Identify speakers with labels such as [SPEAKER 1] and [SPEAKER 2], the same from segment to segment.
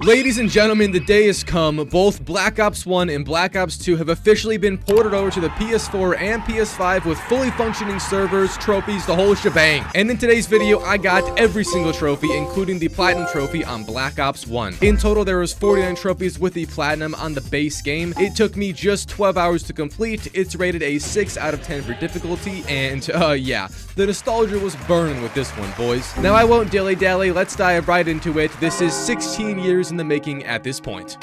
[SPEAKER 1] Ladies and gentlemen, the day has come. Both Black Ops 1 and Black Ops 2 have officially been ported over to the PS4 and PS5 with fully functioning servers, trophies, the whole shebang. And in today's video, I got every single trophy, including the Platinum trophy on Black Ops 1. In total, there was 49 trophies with the Platinum on the base game. It took me just 12 hours to complete. It's rated a 6 out of 10 for difficulty, and yeah, the nostalgia was burning with this one, boys. Now, I won't dilly-dally. Let's dive right into it. This is 16 years in the making at this point.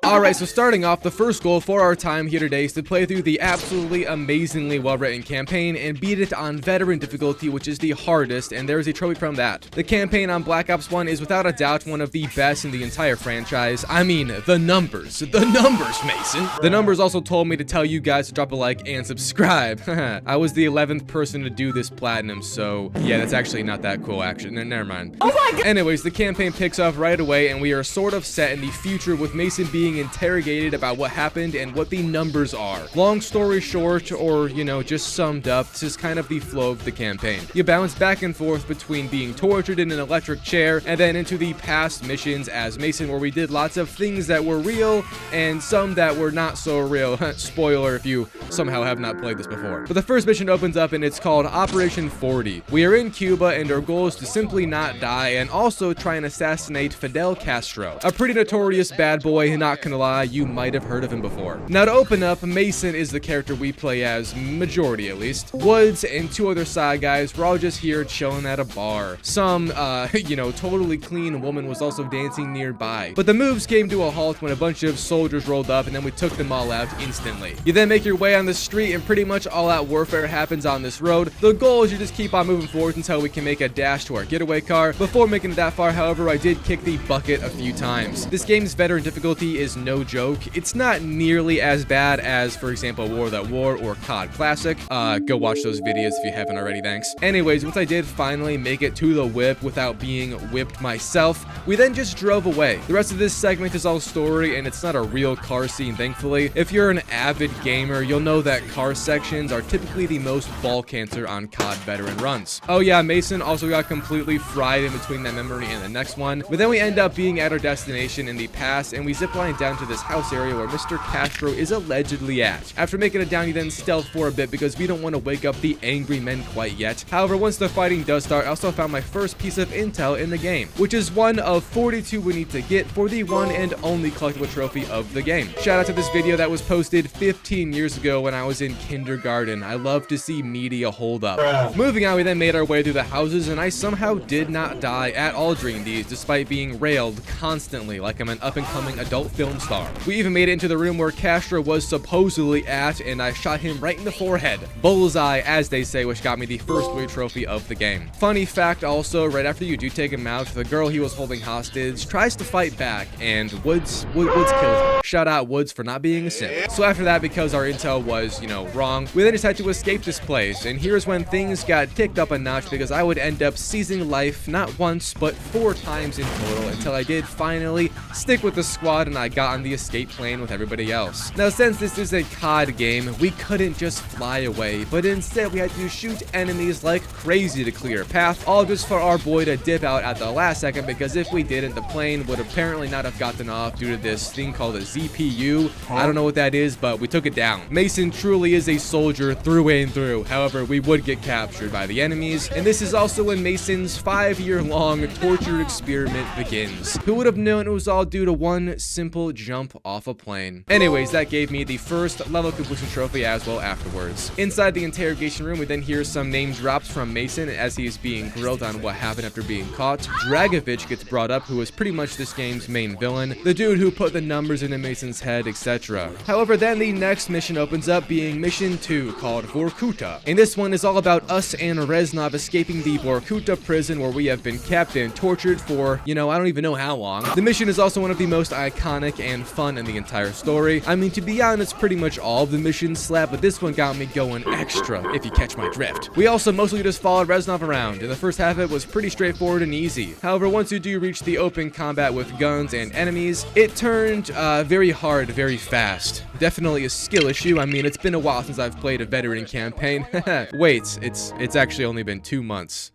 [SPEAKER 1] Alright, so starting off, the first goal for our time here today is to play through the absolutely amazingly well-written campaign and beat it on veteran difficulty, which is the hardest, and there is a trophy from that. The campaign on Black Ops 1 is without a doubt one of the best in the entire franchise. I mean, the numbers, Mason. The numbers also told me to tell you guys to drop a like and subscribe. I was the 11th person to do this Platinum, so yeah, that's actually not that cool, actually. Never mind. Oh my god! Anyways, the campaign picks up right away, and we are sort of set in the future with Mason being interrogated about what happened and what the numbers are. Long story short, or you know, just summed up, this is kind of the flow of the campaign. You bounce back and forth between being tortured in an electric chair and then into the past missions as Mason, where we did lots of things that were real and some that were not so real. Spoiler if you somehow have not played this before. But the first mission opens up and it's called Operation 40. We are in Cuba and our goal is to simply not die and also try and assassinate Fidel Castro, a pretty notorious bad boy. Not gonna lie, you might have heard of him before. Now, to open up, Mason is the character we play as, majority at least. Woods and two other side guys were all just here chilling at a bar. Some, you know, totally clean woman was also dancing nearby. But the moves came to a halt when a bunch of soldiers rolled up and then we took them all out instantly. You then make your way on the street and pretty much all-out warfare happens on this road. The goal is you just keep on moving forward until we can make a dash to our getaway car. Before making it that far, however, I did kick the bucket a few times. This game's veteran difficulty is no joke. It's not nearly as bad as, for example, War That War or COD Classic. Go watch those videos if you haven't already, thanks. Anyways, once I did finally make it to the whip without being whipped myself, we then just drove away. The rest of this segment is all story, and it's not a real car scene, thankfully. If you're an avid gamer, you'll know that car sections are typically the most ball cancer on COD veteran runs. Oh yeah, Mason also got completely fried in between that memory and the next one, but then we end up being at our destination in the past, and we zipline down to this house area where Mr. Castro is allegedly at. After making it down, you then stealth for a bit because we don't want to wake up the angry men quite yet. However, once the fighting does start, I also found my first piece of intel in the game, which is one of 42 we need to get for the one and only collectible trophy of the game. Shout out to this video that was posted 15 years ago when I was in kindergarten. I love to see media hold up. Moving on, we then made our way through the houses, and I somehow did not die at all during these, despite being railed constantly like I'm an up-and-coming adult film star. We even made it into the room where Castro was supposedly at, and I shot him right in the forehead. Bullseye, as they say, which got me the first weird trophy of the game. Funny fact also, right after you do take him out, the girl he was holding hostage tries to fight back, and Woods killed her. Shout out Woods for not being a simp. So after that, because our intel was, you know, wrong, we then just had to escape this place, and here's when things got ticked up a notch because I would end up seizing life not once, but 4 times in total until I did finally stick with the squad and I got on the escape plane with everybody else. Now, since this is a COD game, we couldn't just fly away, but instead we had to shoot enemies like crazy to clear a path, all just for our boy to dip out at the last second, because if we didn't, the plane would apparently not have gotten off due to this thing called a ZPU. I don't know what that is, but we took it down. Mason truly is a soldier through and through. However, we would get captured by the enemies, and this is also when Mason's 5-year-long torture experiment begins. Who would have known it was all due to one simple jump off a plane? Anyways, that gave me the first level completion trophy as well afterwards. Inside the interrogation room, we then hear some name drops from Mason as he is being grilled on what happened after being caught. Dragovich gets brought up, who is pretty much this game's main villain, the dude who put the numbers into Mason's head, etc. However, then the next mission opens up being mission 2, called Vorkuta. And this one is all about us and Reznov escaping the Vorkuta prison where we have been kept and tortured for, you know, I don't even know how long. The mission is also one of the most iconic and fun in the entire story. I mean, to be honest, pretty much all of the missions slap, but this one got me going extra, if you catch my drift. We also mostly just followed Reznov around, and the first half of it was pretty straightforward and easy. However, once you do reach the open combat with guns and enemies, it turned very hard very fast. Definitely a skill issue. I mean, it's been a while since I've played a veteran campaign. Wait, it's actually only been 2 months.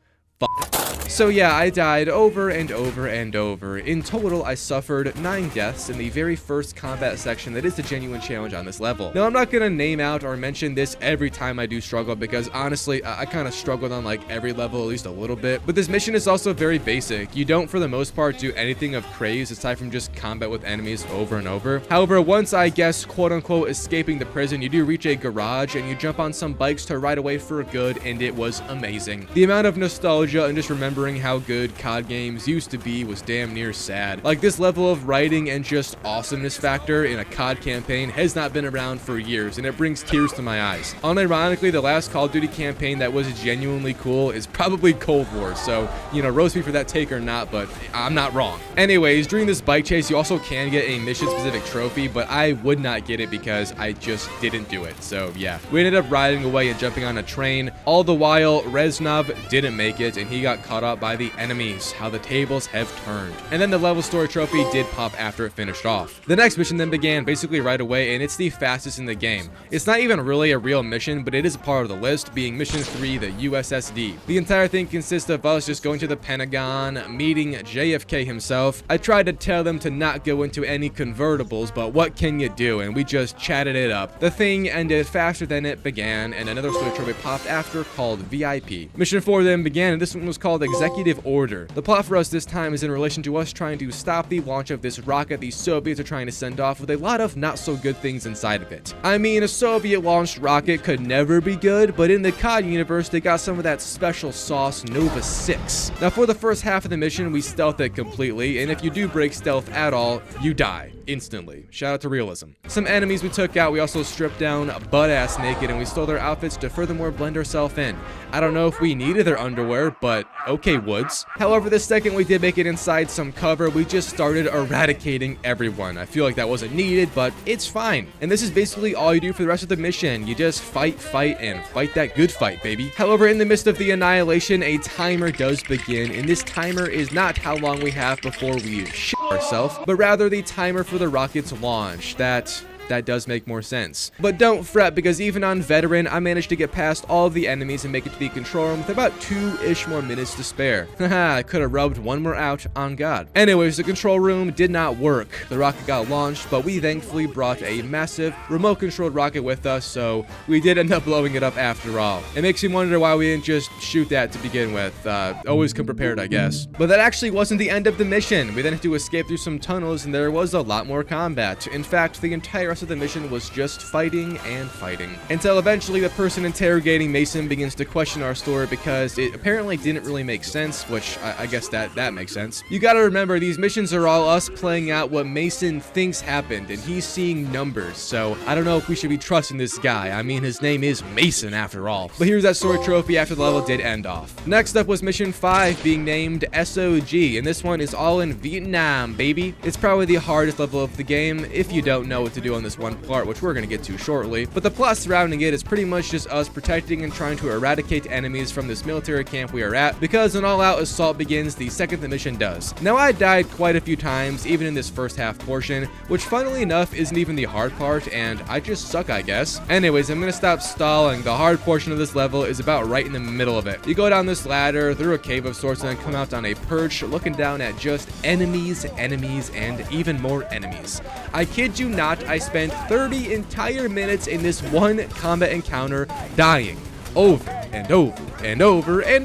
[SPEAKER 1] So yeah, I died over and over and over. In total, I suffered 9 deaths in the very first combat section that is the genuine challenge on this level. Now, I'm not gonna name out or mention this every time I do struggle because honestly, I kind of struggled on like every level at least a little bit. But this mission is also very basic. You don't, for the most part, do anything of craze aside from just combat with enemies over and over. However, once I guess, quote unquote, escaping the prison, you do reach a garage and you jump on some bikes to ride away for good, and it was amazing. The amount of nostalgia and just remembering how good COD games used to be was damn near sad. Like, this level of writing and just awesomeness factor in a COD campaign has not been around for years, and it brings tears to my eyes. Unironically, the last Call of Duty campaign that was genuinely cool is probably Cold War, so, you know, roast me for that take or not, but I'm not wrong. Anyways, during this bike chase, you also can get a mission-specific trophy, but I would not get it because I just didn't do it, so yeah. We ended up riding away and jumping on a train. All the while, Reznov didn't make it, and he got caught up by the enemies. How the tables have turned. And then the level story trophy did pop after it finished off. The next mission then began basically right away, and it's the fastest in the game. It's not even really a real mission, but it is a part of the list, being mission 3, the USSD. The entire thing consists of us just going to the Pentagon, meeting JFK himself. I tried to tell them to not go into any convertibles, but what can you do? And we just chatted it up. The thing ended faster than it began, and another story trophy popped after called VIP. Mission 4 then began, and this one was called Executive Order. The plot for us this time is in relation to us trying to stop the launch of this rocket the Soviets are trying to send off with a lot of not so good things inside of it. I mean, a Soviet launched rocket could never be good, but in the COD universe, they got some of that special sauce Nova 6. Now, for the first half of the mission, we stealth it completely, and if you do break stealth at all, you die instantly. Shout out to realism. Some enemies we took out, we also stripped down butt-ass naked, and we stole their outfits to furthermore blend ourselves in. I don't know if we needed their underwear, but okay, Woods. However, the second we did make it inside some cover, we just started eradicating everyone. I feel like that wasn't needed, but it's fine. And this is basically all you do for the rest of the mission. You just fight, and fight that good fight, baby. However, in the midst of the annihilation, a timer does begin, and this timer is not how long we have before we shit ourselves, but rather the timer for the rocket's launch. That does make more sense. But don't fret, because even on veteran, I managed to get past all of the enemies and make it to the control room with about 2-ish more minutes to spare. Haha, I could have rubbed one more out on God. Anyways, the control room did not work. The rocket got launched, but we thankfully brought a massive remote-controlled rocket with us, so we did end up blowing it up after all. It makes me wonder why we didn't just shoot that to begin with. Always come prepared, I guess. But that actually wasn't the end of the mission. We then had to escape through some tunnels, and there was a lot more combat. In fact, the entire rest of the mission was just fighting and fighting, until eventually the person interrogating Mason begins to question our story because it apparently didn't really make sense, which I guess that makes sense. You gotta remember, these missions are all us playing out what Mason thinks happened, and he's seeing numbers, so I don't know if we should be trusting this guy. I mean, his name is Mason after all. But here's that story trophy after the level did end off. Next up was mission 5, being named SOG, and this one is all in Vietnam, baby. It's probably the hardest level of the game if you don't know what to do on this one part, which we're going to get to shortly. But the plot surrounding it is pretty much just us protecting and trying to eradicate enemies from this military camp we are at, because an all-out assault begins the second the mission does. Now, I died quite a few times, even in this first half portion, which funnily enough isn't even the hard part, and I just suck, I guess. Anyways, I'm going to stop stalling. The hard portion of this level is about right in the middle of it. You go down this ladder, through a cave of sorts, and then come out on a perch, looking down at just enemies, and even more enemies. I kid you not, I spent 30 entire minutes in this one combat encounter dying over and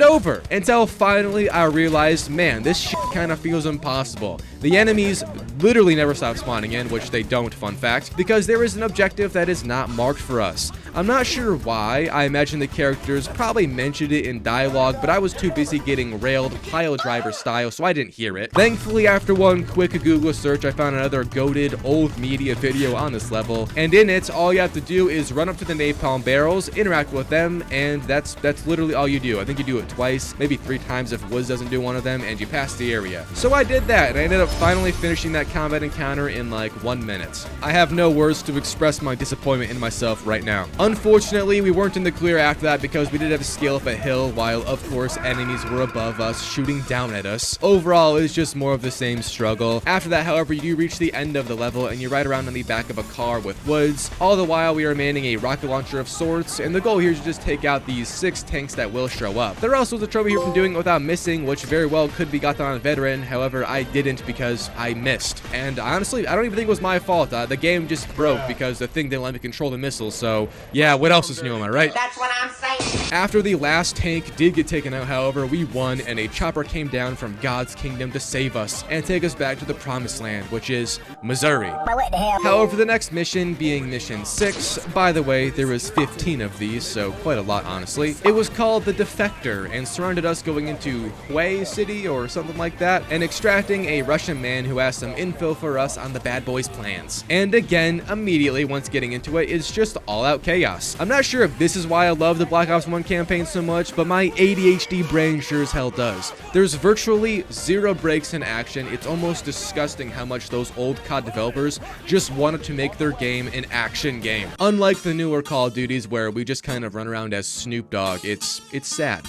[SPEAKER 1] over until finally I realized, man, this shit kind of feels impossible. The enemies literally never stop spawning in, which they don't, fun fact, because there is an objective that is not marked for us. I'm not sure why. I imagine the characters probably mentioned it in dialogue, but I was too busy getting railed pile driver style, so I didn't hear it. Thankfully, after one quick Google search, I found another goated old media video on this level, and in it, all you have to do is run up to the napalm barrels, interact with them, and that's literally all you do. I think you do it twice, maybe 3 times if Wiz doesn't do one of them, and you pass the area. So I did that, and I ended up finally finishing that combat encounter in like 1 minute. I have no words to express my disappointment in myself right now. Unfortunately, we weren't in the clear after that because we did have to scale up a hill while, of course, enemies were above us, shooting down at us. Overall, it was just more of the same struggle. After that, however, you do reach the end of the level and you ride around on the back of a car with Woods. All the while, we are manning a rocket launcher of sorts, and the goal here is to just take out these 6 tanks that will show up. There also was a trophy here from doing it without missing, which very well could be gotten on veteran. However, I didn't because I missed. And honestly, I don't even think it was my fault. The game just broke because the thing didn't let me control the missile. So yeah, what else is new, am I right?
[SPEAKER 2] That's what I'm saying.
[SPEAKER 1] After the last tank did get taken out, however, we won, and a chopper came down from God's kingdom to save us and take us back to the promised land, which is Missouri.
[SPEAKER 2] What the hell?
[SPEAKER 1] However, the next mission being mission 6, by the way, there was 15 of these, so quite a lot, honestly. It was called the Defector and surrounded us going into Hue City or something like that and extracting a Russian man who has some info for us on the bad boys' plans. And again, immediately once getting into it, it's just all-out chaos. I'm not sure if this is why I love the Black Ops 1 campaign so much, but my ADHD brain sure as hell does. There's virtually 0 breaks in action. It's almost disgusting how much those old COD developers just wanted to make their game an action game. Unlike the newer Call of Duties where we just kind of run around as Snoop Dogg, it's sad.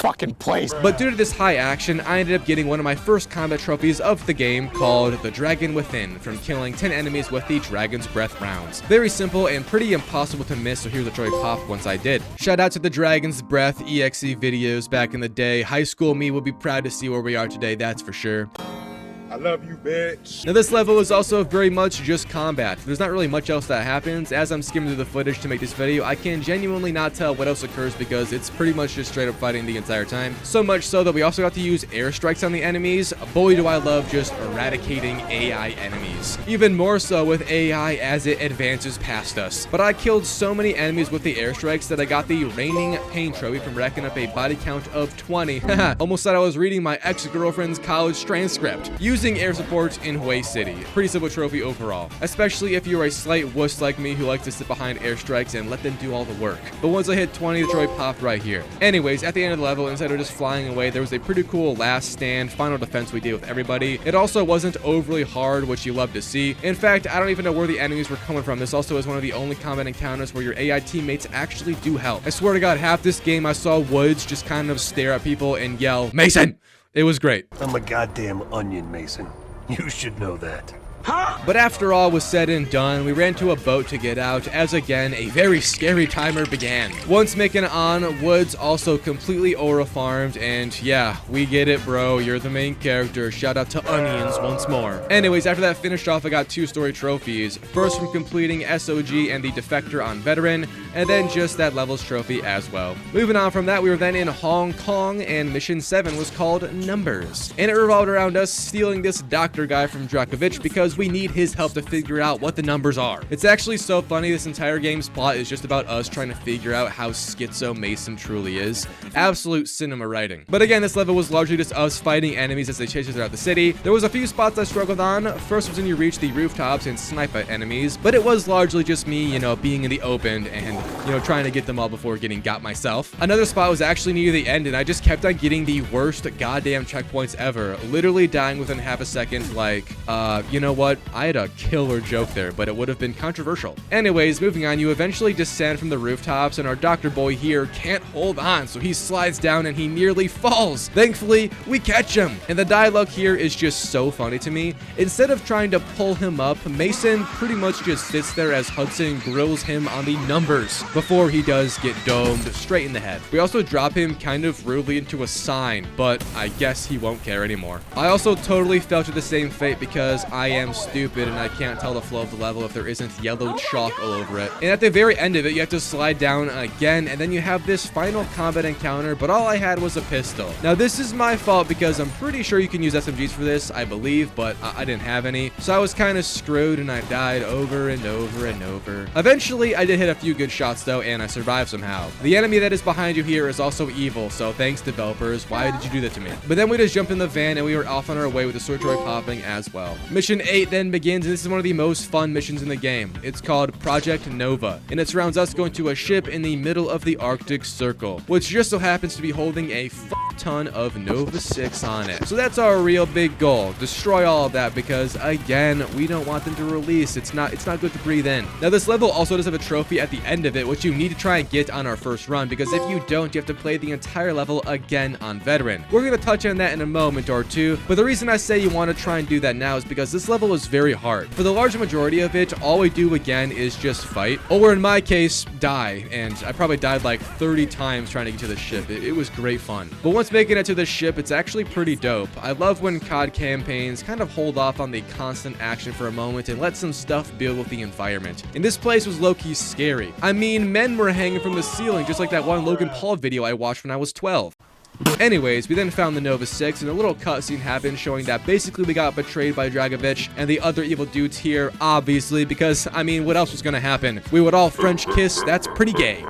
[SPEAKER 3] Fucking place.
[SPEAKER 1] But due to this high action, I ended up getting one of my first combat trophies of the game called the Dragon Within from killing 10 enemies with the Dragon's Breath rounds. Very simple and pretty impossible to miss, so here's the trophy pop once I did. Shout out to the Dragon's Breath EXE videos back in the day. High school me will be proud to see where we are today, that's for sure.
[SPEAKER 3] I love you, bitch.
[SPEAKER 1] Now this level is also very much just combat. There's not really much else that happens. As I'm skimming through the footage to make this video, I can genuinely not tell what else occurs because it's pretty much just straight up fighting the entire time. So much so that we also got to use airstrikes on the enemies. Boy, do I love just eradicating AI enemies. Even more so with AI as it advances past us. But I killed so many enemies with the airstrikes that I got the Reigning Pain trophy from racking up a body count of 20. Almost thought I was reading my ex-girlfriend's college transcript. Using air support in Hue City. Pretty simple trophy overall, especially if you're a slight wuss like me who likes to sit behind airstrikes and let them do all the work. But once I hit 20, the trophy popped right here. Anyways, at the end of the level, instead of just flying away, there was a pretty cool last stand final defense we did with everybody. It also wasn't overly hard, which you love to see. In fact, I don't even know where the enemies were coming from. This also is one of the only combat encounters where your AI teammates actually do help. I swear to God, half this game I saw Woods just kind of stare at people and yell, "Mason!" It was great.
[SPEAKER 4] I'm a goddamn onion, Mason. You should know that.
[SPEAKER 1] But after all was said and done, we ran to a boat to get out, as again, a very scary timer began. Once making it on, Woods also completely aura farmed, and yeah, we get it, bro. You're the main character. Shout out to Onions once more. Anyways, after that finished off, I got 2 story trophies. First from completing SOG and the Defector on Veteran, and then just that levels trophy as well. Moving on from that, we were then in Hong Kong, and mission 7 was called Numbers. And it revolved around us stealing this doctor guy from Drakovich because we need his help to figure out what the numbers are. It's actually so funny, this entire game's plot is just about us trying to figure out how schizo Mason truly is. Absolute cinema writing. But again, this level was largely just us fighting enemies as they chase us throughout the city. There was a few spots I struggled on. First was when you reach the rooftops and snipe at enemies, but it was largely just me, you know, being in the open and, you know, trying to get them all before getting got myself. Another spot was actually near the end, and I just kept on getting the worst goddamn checkpoints ever, literally dying within half a second. Like, you know what? I had a killer joke there, but it would have been controversial. Anyways, moving on, you eventually descend from the rooftops, and our doctor boy here can't hold on, so he slides down and he nearly falls. Thankfully, we catch him, and the dialogue here is just so funny to me. Instead of trying to pull him up, Mason pretty much just sits there as Hudson grills him on the numbers before he does get domed straight in the head. We also drop him kind of rudely into a sign, but I guess he won't care anymore. I also totally fell to the same fate because I am stupid and I can't tell the flow of the level if there isn't yellow chalk all over it. And at the very end of it, you have to slide down again, and then you have this final combat encounter, but all I had was a pistol. Now this is my fault because I'm pretty sure you can use SMGs for this, I believe, but I didn't have any. So I was kind of screwed and I died over and over and over. Eventually, I did hit a few good shots though, and I survived somehow. The enemy that is behind you here is also evil, so thanks developers, why did you do that to me? But then we just jumped in the van and we were off on our way with the sword droid popping as well. Mission 8 then begins, and this is one of the most fun missions in the game. It's called Project Nova, and it surrounds us going to a ship in the middle of the Arctic Circle, which just so happens to be holding a ton of Nova 6 on it. So that's our real big goal. Destroy all of that because, again, we don't want them to release. It's not good to breathe in. Now, this level also does have a trophy at the end of it, which you need to try and get on our first run, because if you don't, you have to play the entire level again on Veteran. We're going to touch on that in a moment or two, but the reason I say you want to try and do that now is because this level is very hard. For the large majority of it, all we do again is just fight, or in my case, die, and I probably died like 30 times trying to get to the ship. It was great fun. But once making it to the ship, it's actually pretty dope. I love when COD campaigns kind of hold off on the constant action for a moment and let some stuff build with the environment. And this place was low-key scary. I mean, men were hanging from the ceiling just like that one Logan Paul video I watched when I was 12. Anyways, we then found the Nova 6, and a little cutscene happened showing that basically we got betrayed by Dragovich and the other evil dudes here, obviously, because, I mean, what else was gonna happen? We would all French kiss, that's pretty gay.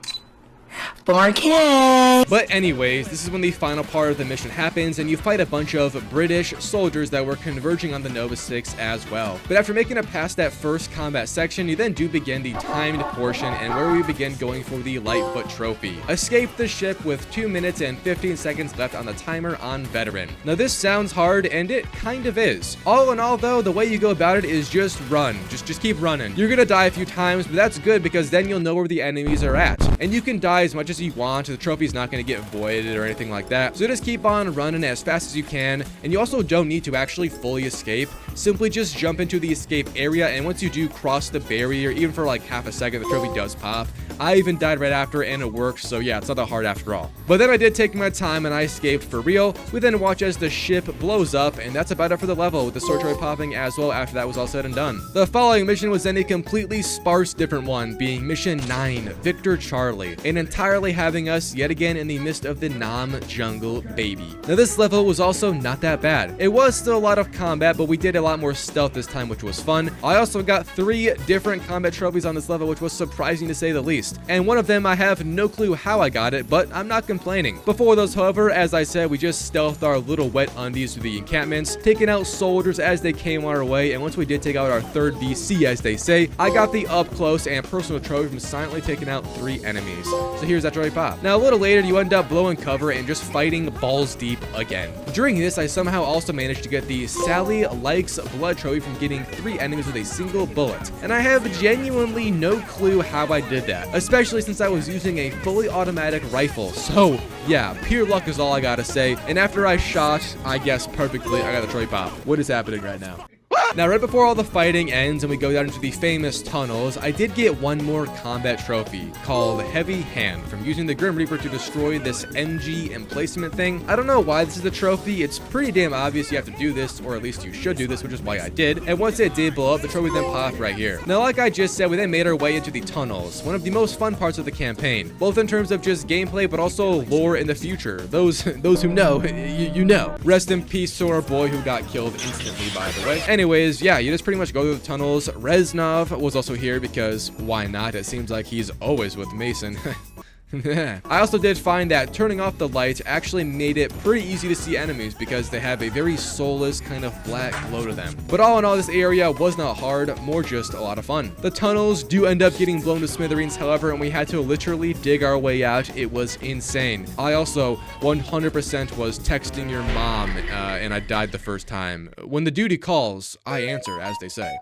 [SPEAKER 2] 4K.
[SPEAKER 1] But anyways, this is when the final part of the mission happens, and you fight a bunch of British soldiers that were converging on the Nova 6 as well. But after making it past that first combat section, you then do begin the timed portion, and where we begin going for the Lightfoot trophy. Escape the ship with 2 minutes and 15 seconds left on the timer on Veteran. Now this sounds hard, and it kind of is. All in all though, the way you go about it is just run. Just keep running. You're gonna die a few times, but that's good because then you'll know where the enemies are at. And you can die as much as you want, the trophy's not going to get voided or anything like that, so just keep on running as fast as you can. And you also don't need to actually fully escape, simply just jump into the escape area, and once you do cross the barrier, even for like half a second, the trophy does pop. I even died right after and it worked, so yeah, it's not that hard after all. But then I did take my time and I escaped for real. We then watch as the ship blows up, and that's about it for the level, with the sword trophy popping as well after that was all said and done. The following mission was then a completely sparse different one, being mission 9, Victor Charlie, and entirely having us yet again in the midst of the Nam jungle, baby. Now this level was also not that bad. It was still a lot of combat, but we did a lot more stealth this time, which was fun. I also got 3 different combat trophies on this level, which was surprising to say the least. And one of them, I have no clue how I got it, but I'm not complaining. Before those, however, as I said, we just stealthed our little wet undies through the encampments, taking out soldiers as they came our way, and once we did take out our third VC, as they say, I got the up close and personal trophy from silently taking out 3 enemies. So here's that trophy pop. Now a little later, you end up blowing cover and just fighting balls deep again. During this, I somehow also managed to get the Sally Likes Blood trophy from getting 3 enemies with a single bullet. And I have genuinely no clue how I did that, especially since I was using a fully automatic rifle. So yeah, pure luck is all I gotta say. And after I shot, I guess perfectly, I got the trophy pop. What is happening right now? Now, right before all the fighting ends and we go down into the famous tunnels, I did get one more combat trophy called Heavy Hand from using the Grim Reaper to destroy this MG emplacement thing. I don't know why this is a trophy. It's pretty damn obvious you have to do this, or at least you should do this, which is why I did. And once it did blow up, the trophy then popped right here. Now, like I just said, we then made our way into the tunnels, one of the most fun parts of the campaign, both in terms of just gameplay, but also lore in the future. Those who know, you know. Rest in peace to our boy who got killed instantly, by the way. Anyways, yeah, you just pretty much go through the tunnels. Reznov was also here because why not? It seems like he's always with Mason. I also did find that turning off the lights actually made it pretty easy to see enemies because they have a very soulless kind of black glow to them. But all in all, this area was not hard, more just a lot of fun. The tunnels do end up getting blown to smithereens, however, and we had to literally dig our way out. It was insane. I also 100% was texting your mom, and I died the first time. When the duty calls, I answer, as they say.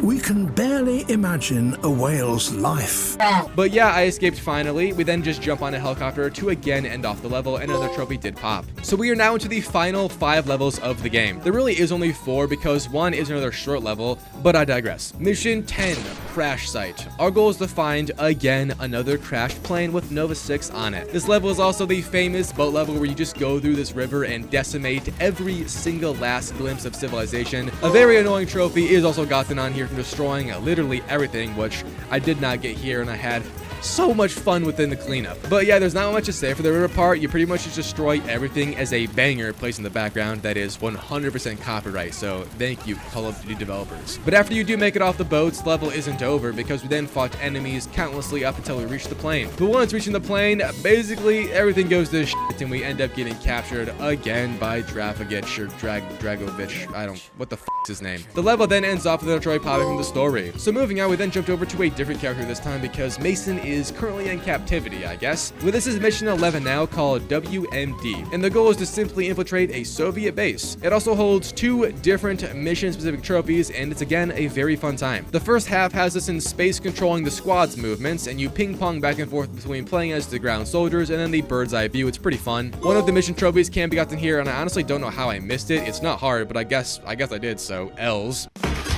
[SPEAKER 5] We can barely imagine a whale's life.
[SPEAKER 1] But yeah, I escaped finally. We then just jump on a helicopter to again end off the level, and another trophy did pop. So we are now into the final 5 levels of the game. There really is only 4 because 1 is another short level, but I digress. Mission 10, Crash Site. Our goal is to find, again, another crashed plane with Nova 6 on it. This level is also the famous boat level where you just go through this river and decimate every single last glimpse of civilization. A very annoying trophy is also gotten on here from destroying literally everything, which I did not get here, and I had so much fun within the cleanup. But yeah, there's not much to say for the river part. You pretty much just destroy everything as a banger placed in the background that is 100% copyright, so thank you, Call of Duty developers. But after you do make it off the boats, the level isn't over because we then fought enemies countlessly up until we reached the plane. But once reaching the plane, basically everything goes to shit and we end up getting captured again by Dragovich or Dragovich. I don't, what the f is his name? The level then ends off with a trophy popping from the story. So moving on, we then jumped over to a different character this time because Mason is currently in captivity, I guess. Well, this is mission 11 now, called WMD, and the goal is to simply infiltrate a Soviet base. It also holds 2 different mission-specific trophies, and it's again a very fun time. The first half has us in space controlling the squad's movements, and you ping-pong back and forth between playing as the ground soldiers and then the bird's eye view. It's pretty fun. One of the mission trophies can be gotten here, and I honestly don't know how I missed it. It's not hard, but I guess I did, so L's.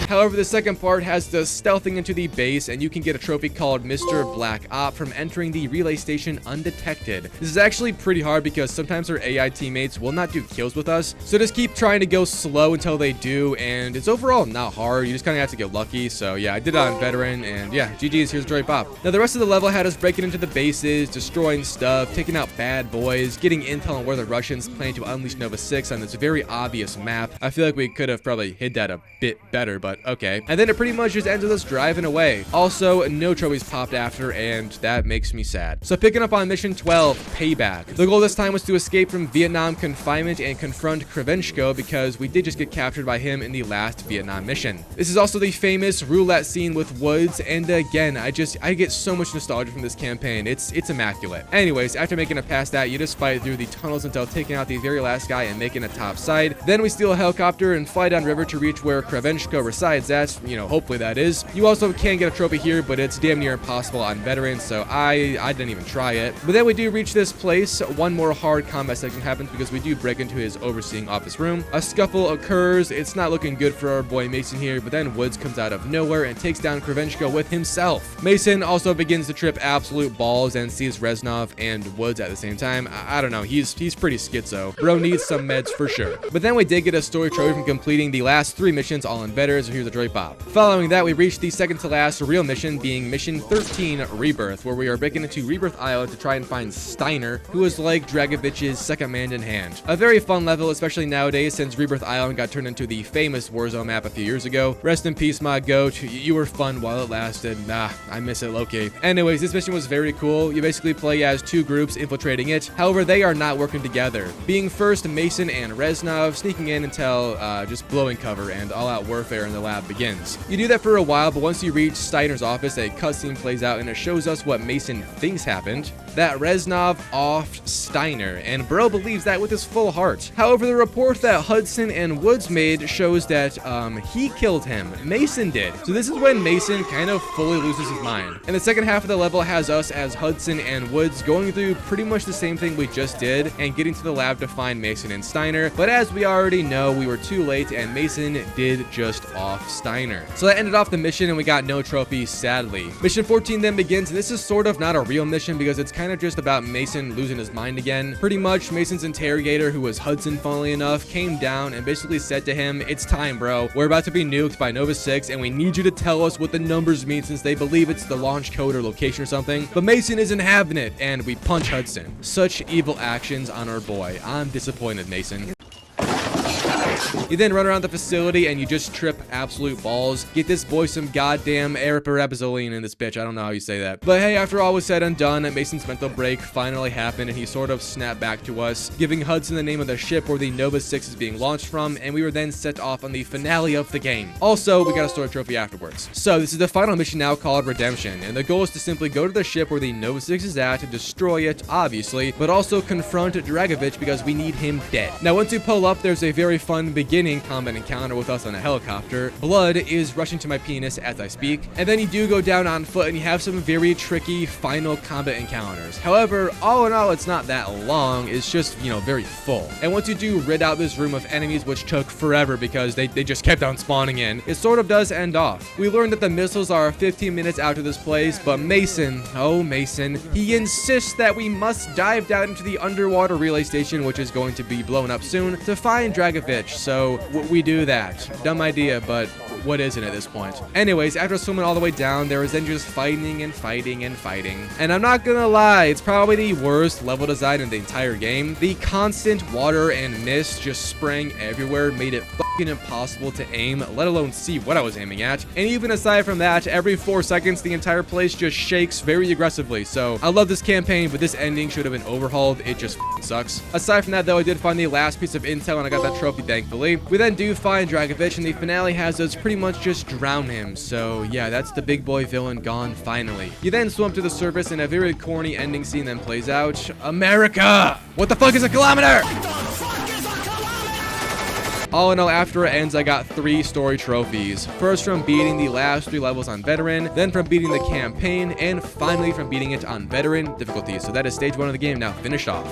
[SPEAKER 1] However, the second part has the stealthing into the base, and you can get a trophy called Mr. Black Op from entering the relay station undetected. This is actually pretty hard because sometimes our AI teammates will not do kills with us, so just keep trying to go slow until they do, and it's overall not hard. You just kind of have to get lucky. So yeah, I did it on veteran, and yeah, GG's. Here's Joy Pop. Now the rest of the level had us breaking into the bases, destroying stuff, taking out bad boys, getting intel on where the Russians plan to unleash Nova 6 on this very obvious map. I feel like we could have probably hid that a bit better, but okay. And then it pretty much just ends with us driving away. Also, no trophies popped after, and that makes me sad. So picking up on mission 12, Payback. The goal this time was to escape from Vietnam confinement and confront Kravchenko because we did just get captured by him in the last Vietnam mission. This is also the famous roulette scene with Woods, and again, I get so much nostalgia from this campaign. It's immaculate. Anyways, after making it past that, you just fight through the tunnels until taking out the very last guy and making it top side. Then we steal a helicopter and fly down river to reach where Kravchenko resides at. You know, hopefully that is. You also can get a trophy here, but it's damn near impossible on veteran, so I didn't even try it. But then we do reach this place. One more hard combat section happens because we do break into his overseeing office room. A scuffle occurs. It's not looking good for our boy Mason here, but then Woods comes out of nowhere and takes down Kravchenko with himself. Mason also begins to trip absolute balls and sees Reznov and Woods at the same time. I don't know. He's pretty schizo. Bro needs some meds for sure. But then we did get a story trophy from completing the last 3 missions all in veterans, so here's a Joy Pop. Following that, we reached the second to last real mission, being mission 13, Rebirth, where we are breaking into Rebirth Island to try and find Steiner, who is like Dragovich's second man in hand. A very fun level, especially nowadays, since Rebirth Island got turned into the famous Warzone map a few years ago. Rest in peace, my goat. You were fun while it lasted. Nah, I miss it low-key. Anyways, this mission was very cool. You basically play as 2 groups infiltrating it. However, they are not working together. Being first Mason and Reznov, sneaking in until just blowing cover, and all-out warfare in the lab begins. You do that for a while, but once you reach Steiner's office, a cutscene plays out and it shows us what Mason thinks happened. That Reznov offed Steiner, and bro believes that with his full heart. However, the report that Hudson and Woods made shows that he killed him. Mason did. So this is when Mason kind of fully loses his mind. And the second half of the level has us as Hudson and Woods going through pretty much the same thing we just did and getting to the lab to find Mason and Steiner. But as we already know, we were too late and Mason did just off Steiner. So that ended off the mission and we got no trophies, sadly. Mission 14 then begins, and this is sort of not a real mission because it's kind of just about Mason losing his mind again. Pretty much, Mason's interrogator, who was Hudson funnily enough, came down and basically said to him, "It's time, bro. We're about to be nuked by Nova 6 and we need you to tell us what the numbers mean since they believe it's the launch code or location or something." But Mason isn't having it and we punch Hudson. Such evil actions on our boy. I'm disappointed, Mason. You then run around the facility and you just trip absolute balls. Get this boy some goddamn aripiprazole in this bitch. I don't know how you say that. But hey, after all was said and done, Mason's mental break finally happened and he sort of snapped back to us, giving Hudson the name of the ship where the Nova 6 is being launched from, and we were then set off on the finale of the game. Also, we got a story trophy afterwards. So this is the final mission now called Redemption, and the goal is to simply go to the ship where the Nova 6 is at, to destroy it, obviously, but also confront Dragovich because we need him dead. Now, once you pull up, there's a very fun beginning combat encounter with us on a helicopter. Blood is rushing to my penis as I speak, and then you do go down on foot and you have some very tricky final combat encounters. However, all in all, it's not that long. It's just, you know, very full. And once you do rid out this room of enemies, which took forever because they just kept on spawning in, it sort of does end off. We learned that the missiles are 15 minutes out of this place, but Mason, oh Mason, he insists that we must dive down into the underwater relay station, which is going to be blown up soon, to find Dragovich. So we do that. Dumb idea, but what isn't at this point? Anyways, after swimming all the way down, there was then just fighting and fighting and fighting. And I'm not gonna lie, it's probably the worst level design in the entire game. The constant water and mist just spraying everywhere made it fucking impossible to aim, let alone see what I was aiming at. And even aside from that, every 4 seconds, the entire place just shakes very aggressively. So I love this campaign, but this ending should have been overhauled. It just sucks. Aside from that, though, I did find the last piece of intel and I got that trophy, thankfully. thankfully. We then do find Dragovich, and the finale has us pretty much just drown him. So yeah, that's the big boy villain gone finally. You then swim to the surface, and a very corny ending scene then plays out. America! What the fuck is a kilometer? All in all, after it ends, I got 3 story trophies. First from beating the last 3 levels on veteran, then from beating the campaign, and finally from beating it on veteran difficulty. So that is stage 1 of the game now finished off.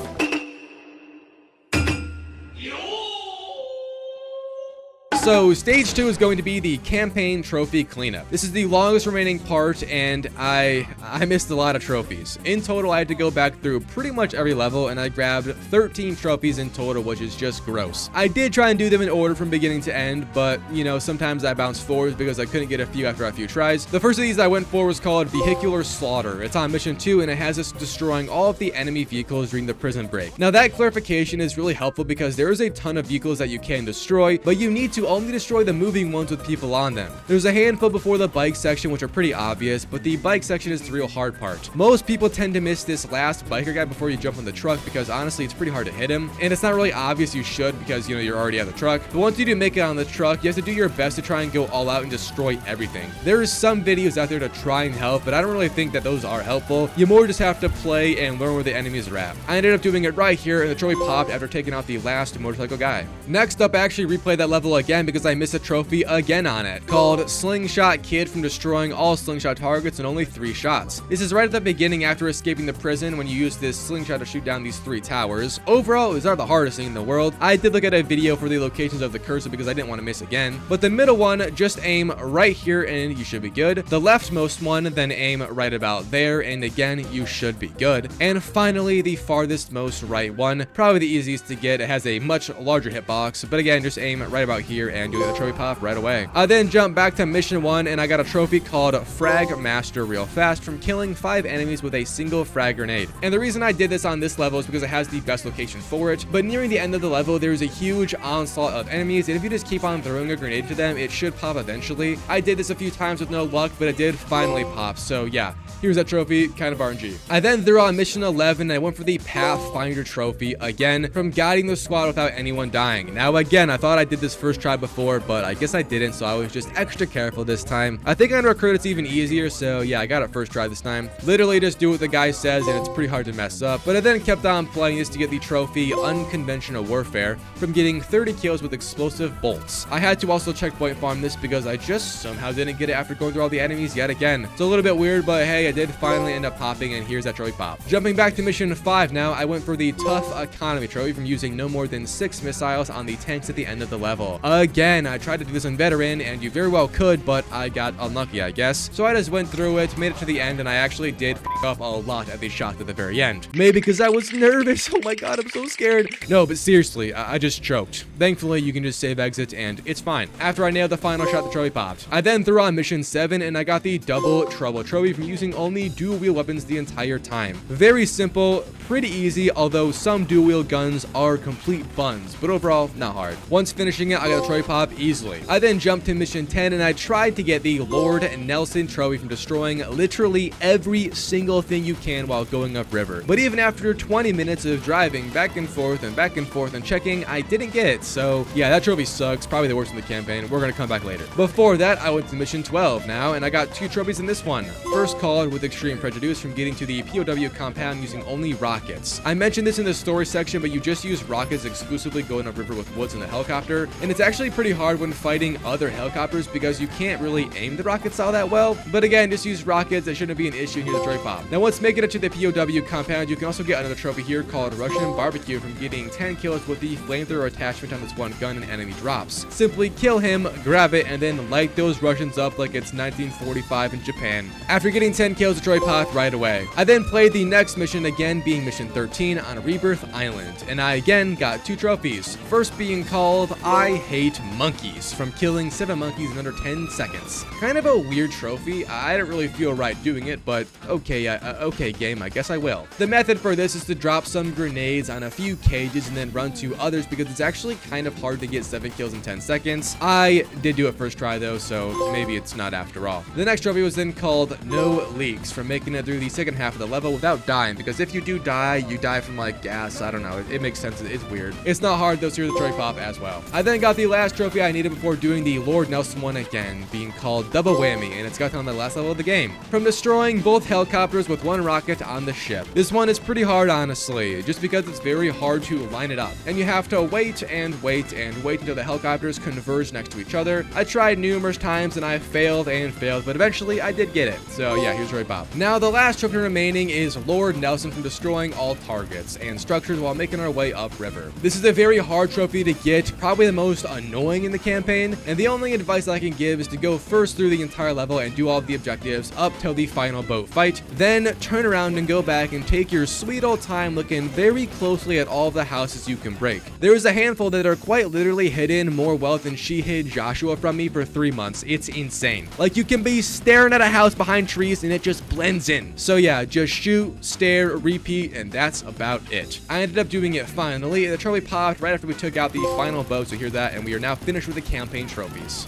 [SPEAKER 1] So stage 2 is going to be the campaign trophy cleanup. This is the longest remaining part, and I missed a lot of trophies. In total, I had to go back through pretty much every level, and I grabbed 13 trophies in total, which is just gross. I did try and do them in order from beginning to end, but you know, sometimes I bounced forwards because I couldn't get a few after a few tries. The first of these I went for was called Vehicular Slaughter. It's on mission 2, and it has us destroying all of the enemy vehicles during the prison break. Now that clarification is really helpful because there is a ton of vehicles that you can destroy, but you need to only destroy the moving ones with people on them. There's a handful before the bike section, which are pretty obvious, but the bike section is the real hard part. Most people tend to miss this last biker guy before you jump on the truck because honestly it's pretty hard to hit him, and it's not really obvious you should because you know you're already at the truck. But once you do make it on the truck, you have to do your best to try and go all out and destroy everything. There is some videos out there to try and help, but I don't really think that those are helpful. You more just have to play and learn where the enemies are at. I ended up doing it right here, and the trophy popped after taking out the last motorcycle guy. Next up, I actually replayed that level again because I missed a trophy again on it, called Slingshot Kid from destroying all slingshot targets in only 3 shots. This is right at the beginning after escaping the prison when you use this slingshot to shoot down these 3 towers. Overall, it was not the hardest thing in the world. I did look at a video for the locations of the cursor because I didn't want to miss again, but the middle one, just aim right here and you should be good. The leftmost one, then aim right about there, and again, you should be good. And finally, the farthest most right one, probably the easiest to get. It has a much larger hitbox, but again, just aim right about here and you'll get the trophy pop right away. I then jumped back to mission 1 and I got a trophy called Frag Master real fast from killing 5 enemies with a single frag grenade. And the reason I did this on this level is because it has the best location for it, but nearing the end of the level there's a huge onslaught of enemies, and if you just keep on throwing a grenade to them, it should pop eventually. I did this a few times with no luck, but it did finally pop, so yeah. Here's that trophy, kind of RNG. I then threw on mission 11 and I went for the Pathfinder trophy again from guiding the squad without anyone dying. Now again, I thought I did this first try before, but I guess I didn't, so I was just extra careful this time. I think on recruit it's even easier, so yeah, I got it first try this time. Literally just do what the guy says and it's pretty hard to mess up, but I then kept on playing this to get the trophy Unconventional Warfare from getting 30 kills with explosive bolts. I had to also checkpoint farm this because I just somehow didn't get it after going through all the enemies yet again. It's a little bit weird, but hey, I did finally end up popping, and here's that trophy pop. Jumping back to mission 5 now, I went for the Tough Economy trophy from using no more than 6 missiles on the tanks at the end of the level. Again, I tried to do this on veteran, and you very well could, but I got unlucky, I guess. So I just went through it, made it to the end, and I actually did f up a lot at the shot at the very end. Maybe because I was nervous. Oh my god, I'm so scared. No, but seriously, I just choked. Thankfully, you can just save exit, and it's fine. After I nailed the final shot, the trophy popped. I then threw on mission 7, and I got the Double Trouble trophy from using only dual-wheel weapons the entire time. Very simple, pretty easy, although some dual-wheel guns are complete buns, but overall, not hard. Once finishing it, I got a trophy pop easily. I then jumped to mission 10, and I tried to get the Lord Nelson trophy from destroying literally every single thing you can while going upriver. But even after 20 minutes of driving back and forth and checking, I didn't get it. So yeah, that trophy sucks. Probably the worst in the campaign. We're gonna come back later. Before that, I went to mission 12 now, and I got 2 trophies in this one. First called with Extreme Prejudice from getting to the POW compound using only rockets. I mentioned this in the story section, but you just use rockets exclusively going upriver with woods and a helicopter, and it's actually pretty hard when fighting other helicopters because you can't really aim the rockets all that well. But again, just use rockets. It shouldn't be an issue. Here's the trophy pop. Now once making it to the POW compound, you can also get another trophy here called Russian Barbecue from getting 10 kills with the flamethrower attachment on this one gun and enemy drops. Simply kill him, grab it, and then light those Russians up like it's 1945 in Japan. After getting 10 kills, the trophy popped right away. I then played the next mission again, being mission 13 on Rebirth Island, and I again got 2 trophies. First being called I Hate Monkeys from killing 7 monkeys in under 10 seconds. Kind of a weird trophy. I didn't really feel right doing it, but okay, Okay, game, I guess I will. The method for this is to drop some grenades on a few cages and then run to others because it's actually kind of hard to get 7 kills in 10 seconds. I did do it first try though, so maybe it's not after all. The next trophy was then called No Leaks for making it through the second half of the level without dying, because if you do die, you die from like gas. I don't know. It makes sense. It's weird. It's not hard though, so here's the trophy pop as well. I then got the last trophy I needed before doing the Lord Nelson one again, being called Double Whammy, and it's gotten on the last level of the game. From destroying both helicopters with 1 rocket on the ship. This one is pretty hard, honestly, just because it's very hard to line it up, and you have to wait and wait and wait until the helicopters converge next to each other. I tried numerous times and I failed and failed, but eventually I did get it. So yeah, here's Roy Bob. Now the last trophy remaining is Lord Nelson from destroying all targets and structures while making our way upriver. This is a very hard trophy to get, probably the most annoying in the campaign, and the only advice I can give is to go first through the entire level and do all of the objectives up till the final boat fight, then turn around and go back and take your sweet old time looking very closely at all of the houses you can break. There is a handful that are quite literally hidden more well than she hid Joshua from me for 3 months. It's insane. Like, you can be staring at a house behind trees and it just blends in. So yeah, just shoot, stare, repeat, and that's about it. I ended up doing it finally. The trophy popped right after we took out the final boat, so hear that, and we are now finished with the campaign trophies.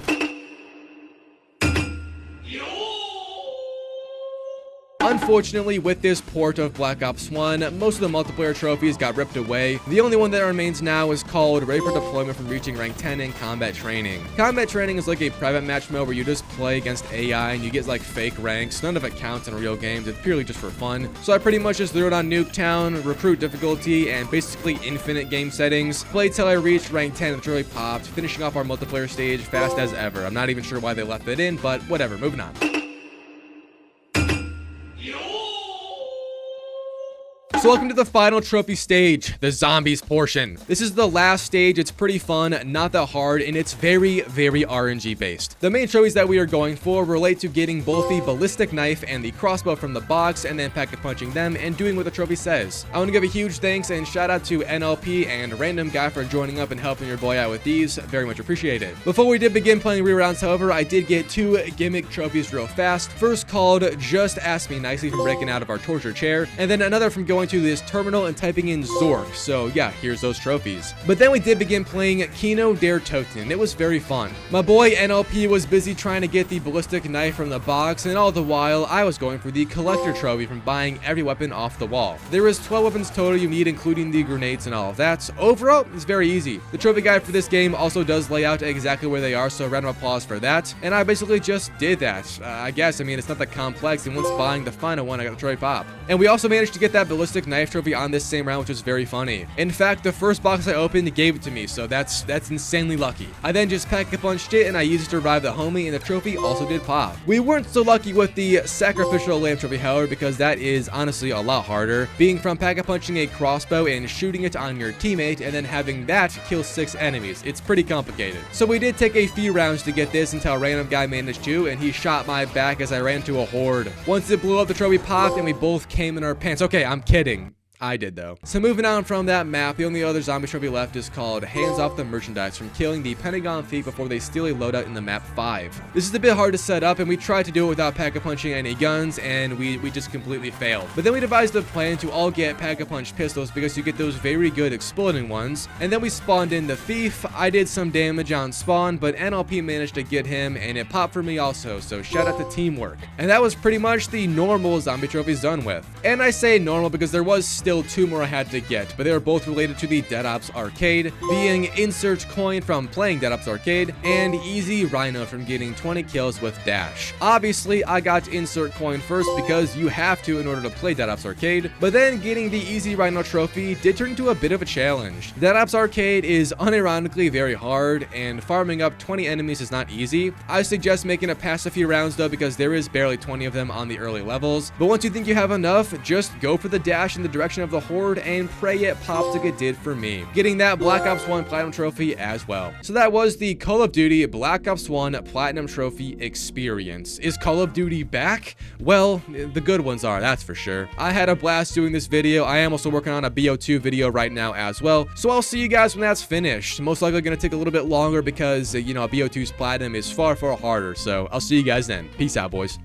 [SPEAKER 1] Unfortunately, with this port of Black Ops 1, most of the multiplayer trophies got ripped away. The only one that remains now is called Ready for Deployment from reaching rank 10 in Combat Training. Combat Training is like a private match mode where you just play against AI and you get like fake ranks. None of it counts in real games. It's purely just for fun. So I pretty much just threw it on Nuketown, recruit difficulty, and basically infinite game settings. Played till I reached rank 10 and the trophy popped, finishing off our multiplayer stage fast as ever. I'm not even sure why they left it in, but whatever, moving on. So welcome to the final trophy stage, the zombies portion. This is the last stage. It's pretty fun, not that hard, and it's very, very RNG based. The main trophies that we are going for relate to getting both the ballistic knife and the crossbow from the box and then packet punching them and doing what the trophy says. I want to give a huge thanks and shout out to NLP and Random Guy for joining up and helping your boy out with these. Very much appreciated. Before we did begin playing re-rounds, however, I did get 2 gimmick trophies real fast. First called Just Ask Me Nicely from breaking out of our torture chair, and then another from going to this terminal and typing in Zork. So yeah, here's those trophies. But then we did begin playing Kino Der Toten. It was very fun. My boy NLP was busy trying to get the ballistic knife from the box, and all the while I was going for the collector trophy from buying every weapon off the wall. There is 12 weapons total you need, including the grenades and all of that. Overall, it's very easy. The trophy guide for this game also does lay out exactly where they are, so round of applause for that. And I basically just did that. I guess, I mean, it's not that complex, and once buying the final one, I got the trophy pop. And we also managed to get that ballistic knife trophy on this same round, which was very funny. In fact, the first box I opened gave it to me, so that's insanely lucky. I then just pack-a-punched it, and I used it to revive the homie, and the trophy also did pop. We weren't so lucky with the sacrificial lamb trophy, however, because that is honestly a lot harder, being from pack-a-punching a crossbow and shooting it on your teammate, and then having that kill 6 enemies. It's pretty complicated. So we did take a few rounds to get this until a random guy managed to, and he shot my back as I ran to a horde. Once it blew up, the trophy popped, and we both came in our pants. Okay, I'm kidding. I did though. So moving on from that map, the only other zombie trophy left is called Hands Off the Merchandise from killing the Pentagon Thief before they steal a loadout in the map 5. This is a bit hard to set up, and we tried to do it without pack-a-punching any guns, and we just completely failed. But then we devised a plan to all get pack-a-punch pistols because you get those very good exploding ones, and then we spawned in the Thief. I did some damage on spawn, but NLP managed to get him, and it popped for me also, so shout out to teamwork. And that was pretty much the normal zombie trophies done with. And I say normal because there was still 2 more I had to get, but they were both related to the Dead Ops Arcade, being Insert Coin from playing Dead Ops Arcade, and Easy Rhino from getting 20 kills with Dash. Obviously, I got Insert Coin first because you have to in order to play Dead Ops Arcade, but then getting the Easy Rhino trophy did turn into a bit of a challenge. Dead Ops Arcade is unironically very hard, and farming up 20 enemies is not easy. I suggest making it past a few rounds though, because there is barely 20 of them on the early levels, but once you think you have enough, just go for the dash in the direction of the horde and pray it pops like it did for me, getting that Black Ops 1 Platinum Trophy as well. So that was the Call of Duty Black Ops 1 Platinum Trophy experience. Is Call of Duty back? Well, the good ones are, that's for sure. I had a blast doing this video. I am also working on a BO2 video right now as well, so I'll see you guys when that's finished. Most likely going to take a little bit longer because, you know, BO2's Platinum is far, far harder, so I'll see you guys then. Peace out, boys.